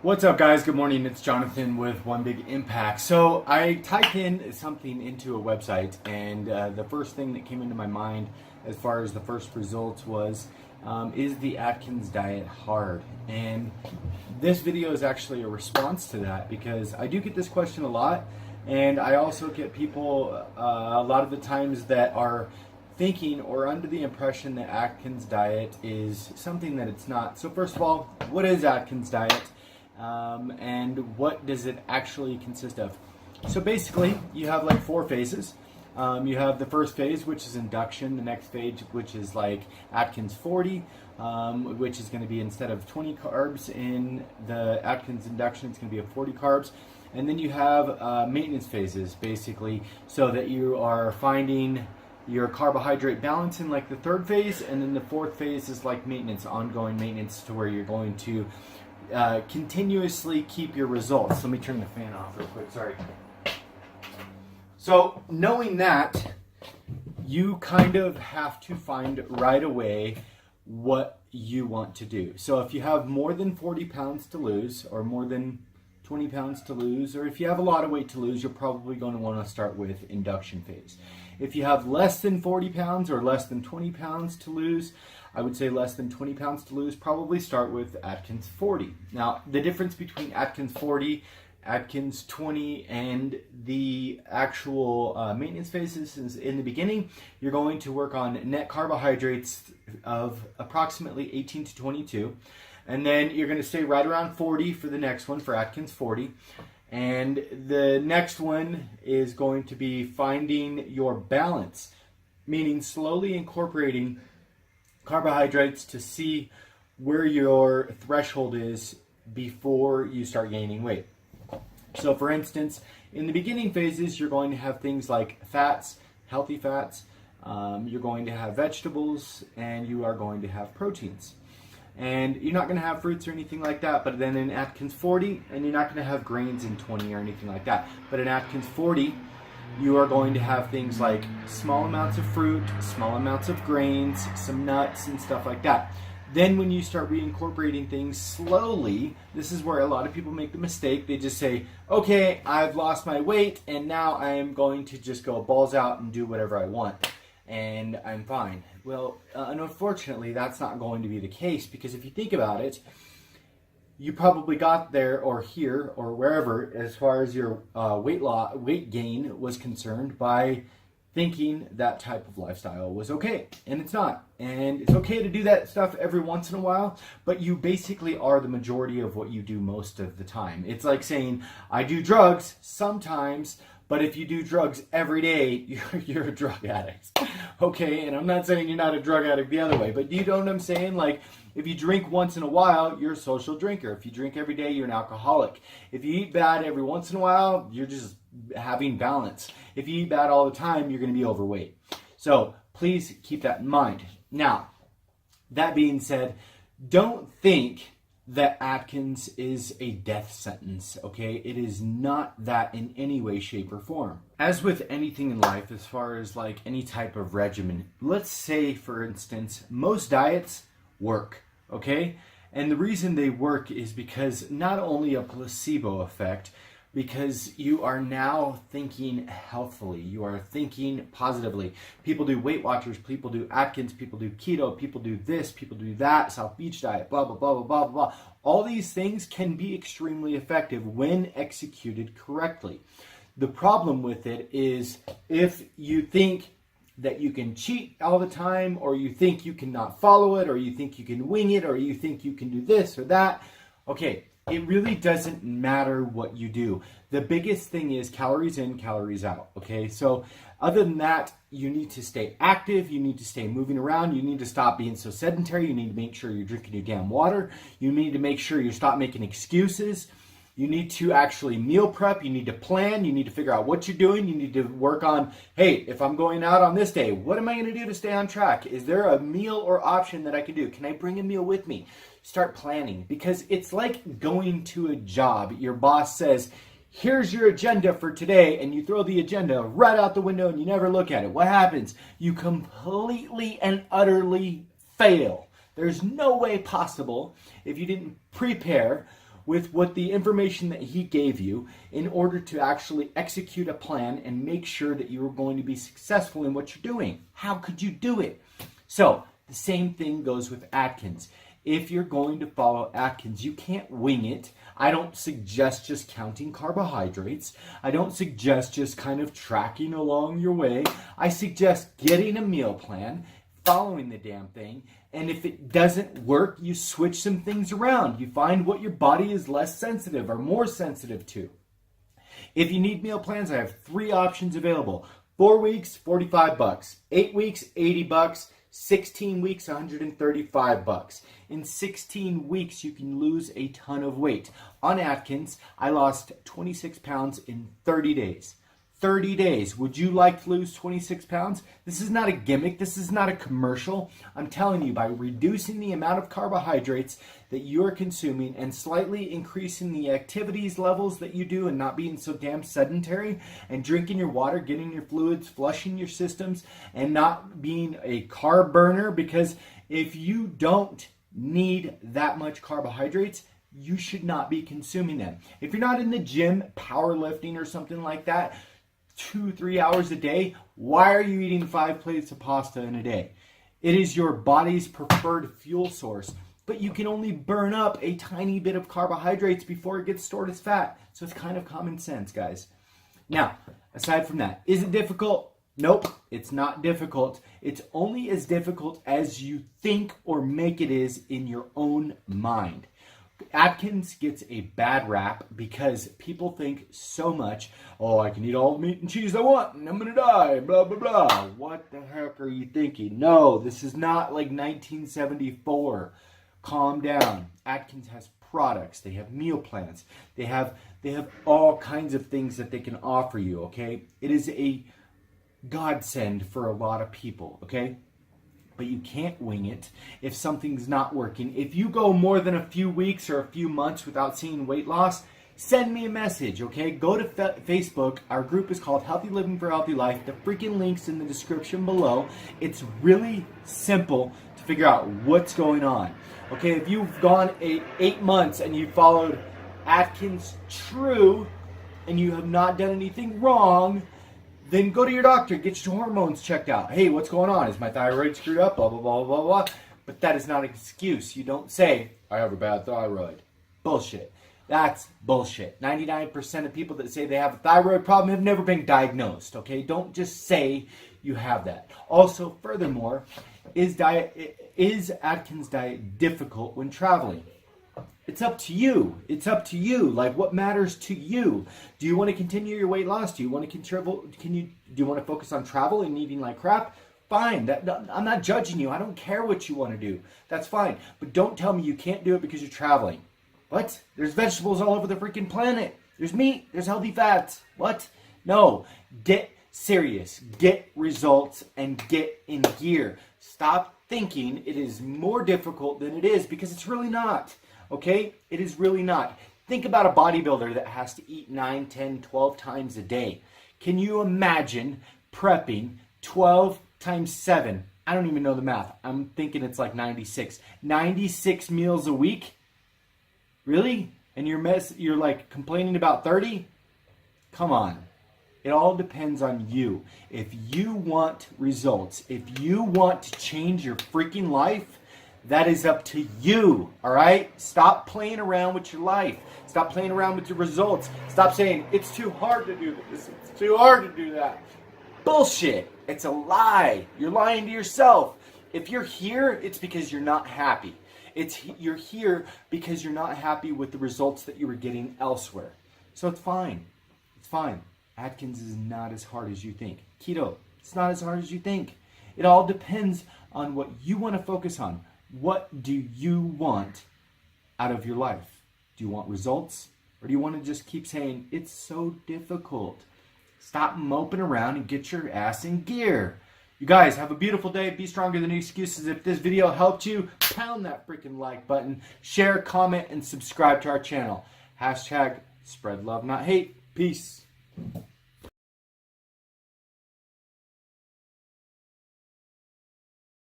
What's up, guys? Good morning. It's Jonathan with One Big Impact. So I typed in something into a website, and the first thing that came into my mind as far as the first results was, is the Atkins diet hard? And this video is actually a response to that, because I do get this question a lot, and I also get people a lot of the times that are thinking or under the impression that Atkins diet is something that it's not. So first of all, what is Atkins diet? And what does it actually consist of? So basically, you have like 4 phases. You have the first phase, which is induction. The next phase, which is like Atkins 40, which is going to be, instead of 20 carbs in the Atkins induction, it's going to be 40 carbs. And then you have maintenance phases, basically, so that you are finding your carbohydrate balance in like the 3rd phase. And then the 4th phase is like maintenance, ongoing maintenance, to where you're going to continuously keep your results. Let me turn the fan off real quick, sorry. So knowing that, you kind of have to find right away what you want to do. So if you have more than 40 pounds to lose, or more than 20 pounds to lose, or if you have a lot of weight to lose, you're probably going to want to start with induction phase. If you have less than 40 pounds or less than 20 pounds to lose, I would say less than 20 pounds to lose, probably start with Atkins 40. Now, the difference between Atkins 40, Atkins 20, and the actual maintenance phases is, in the beginning, you're going to work on net carbohydrates of approximately 18 to 22. And then you're going to stay right around 40 for the next one, for Atkins 40. And the next one is going to be finding your balance, meaning slowly incorporating carbohydrates to see where your threshold is before you start gaining weight. So for instance, in the beginning phases, you're going to have things like fats, healthy fats, you're going to have vegetables, and you are going to have proteins. And you're not going to have fruits or anything like that. But then in Atkins 40, and you're not going to have grains in 20 or anything like that. But in Atkins 40, you are going to have things like small amounts of fruit, small amounts of grains, some nuts and stuff like that. Then when you start reincorporating things slowly, this is where a lot of people make the mistake. They just say, okay, I've lost my weight, and now I am going to just go balls out and do whatever I want, and I'm fine. Well, unfortunately, that's not going to be the case, because if you think about it, you probably got there, or here, or wherever, as far as your weight gain was concerned, by thinking that type of lifestyle was okay, and it's not. And it's okay to do that stuff every once in a while, but you basically are the majority of what you do most of the time. It's like saying, I do drugs sometimes, but if you do drugs every day, you're a drug addict. Okay, and I'm not saying you're not a drug addict the other way, but do you know what I'm saying? Like, if you drink once in a while, you're a social drinker. If you drink every day, you're an alcoholic. If you eat bad every once in a while, you're just having balance. If you eat bad all the time, you're going to be overweight. So please keep that in mind. Now, that being said, don't think that Atkins is a death sentence, okay? It is not that in any way, shape, or form. As with anything in life, as far as like any type of regimen, let's say, for instance, most diets work, okay? And the reason they work is because not only a placebo effect, because you are now thinking healthfully, you are thinking positively. People do Weight Watchers, people do Atkins, people do keto, people do this, people do that, South Beach diet, blah, blah, blah, blah, blah, blah. All these things can be extremely effective when executed correctly. The problem with it is, if you think that you can cheat all the time, or you think you cannot follow it, or you think you can wing it, or you think you can do this or that, okay, it really doesn't matter what you do. The biggest thing is calories in, calories out, okay? So other than that, you need to stay active, you need to stay moving around, you need to stop being so sedentary, you need to make sure you're drinking your damn water, you need to make sure you stop making excuses. You need to actually meal prep, you need to plan, you need to figure out what you're doing, you need to work on, hey, if I'm going out on this day, what am I going to do to stay on track? Is there a meal or option that I can do? Can I bring a meal with me? Start planning, because it's like going to a job. Your boss says, here's your agenda for today, and you throw the agenda right out the window and you never look at it. What happens? You completely and utterly fail. There's no way possible, if you didn't prepare with what the information that he gave you in order to actually execute a plan and make sure that you are going to be successful in what you're doing. How could you do it? So the same thing goes with Atkins. If you're going to follow Atkins, you can't wing it. I don't suggest just counting carbohydrates. I don't suggest just kind of tracking along your way. I suggest getting a meal plan, following the damn thing, and if it doesn't work, you switch some things around. You find what your body is less sensitive or more sensitive to. If you need meal plans, I have 3 options available. 4 weeks, $45. 8 weeks, $80. 16 weeks, $135. In 16 weeks, you can lose a ton of weight. On Atkins, I lost 26 pounds in 30 days. 30 days. Would you like to lose 26 pounds? This is not a gimmick. This is not a commercial. I'm telling you, by reducing the amount of carbohydrates that you are consuming and slightly increasing the activities levels that you do and not being so damn sedentary and drinking your water, getting your fluids, flushing your systems, and not being a carb burner, because if you don't need that much carbohydrates, you should not be consuming them. If you're not in the gym, powerlifting or something like that, 2-3 hours a day, why are you eating 5 plates of pasta in a day? It is your body's preferred fuel source, but you can only burn up a tiny bit of carbohydrates before it gets stored as fat. So it's kind of common sense, guys. Now, aside from that, is it difficult? Nope, it's not difficult. It's only as difficult as you think or make it is in your own mind. Atkins gets a bad rap because people think so much, oh, I can eat all the meat and cheese I want and I'm going to die, blah, blah, blah. What the heck are you thinking? No, this is not like 1974. Calm down. Atkins has products. They have meal plans. They have all kinds of things that they can offer you, okay? It is a godsend for a lot of people, okay? But you can't wing it if something's not working. If you go more than a few weeks or a few months without seeing weight loss, send me a message, okay? Go to Facebook. Our group is called Healthy Living for Healthy Life. The freaking link's in the description below. It's really simple to figure out what's going on. Okay, if you've gone 8 months and you followed Atkins True and you have not done anything wrong, then go to your doctor, get your hormones checked out. Hey, what's going on? Is my thyroid screwed up? Blah, blah, blah, blah, blah. But that is not an excuse. You don't say, I have a bad thyroid. Bullshit. That's bullshit. 99% of people that say they have a thyroid problem have never been diagnosed, okay? Don't just say you have that. Also, furthermore, is Atkins diet difficult when traveling? It's up to you. It's up to you. Like, what matters to you? Do you want to continue your weight loss? Do you want to do you want to focus on travel and eating like crap? Fine. I'm not judging you. I don't care what you want to do. That's fine. But don't tell me you can't do it because you're traveling. What? There's vegetables all over the freaking planet. There's meat. There's healthy fats. What? No. Get serious. Get results and get in gear. Stop thinking it is more difficult than it is, because it's really not. Okay? It is really not. Think about a bodybuilder that has to eat 9, 10, 12 times a day. Can you imagine prepping 12 times 7? I don't even know the math. I'm thinking it's like 96. 96 meals a week? Really? And you're like complaining about 30? Come on. It all depends on you. If you want results, if you want to change your freaking life, that is up to you, all right? Stop playing around with your life. Stop playing around with your results. Stop saying, it's too hard to do this. It's too hard to do that. Bullshit. It's a lie. You're lying to yourself. If you're here, it's because you're not happy. You're here because you're not happy with the results that you were getting elsewhere. So it's fine. It's fine. Atkins is not as hard as you think. Keto, it's not as hard as you think. It all depends on what you want to focus on. What do you want out of your life? Do you want results? Or do you want to just keep saying, it's so difficult? Stop moping around and get your ass in gear. You guys, have a beautiful day. Be stronger than excuses. If this video helped you, pound that freaking like button. Share, comment, and subscribe to our channel. # spread love, not hate. Peace.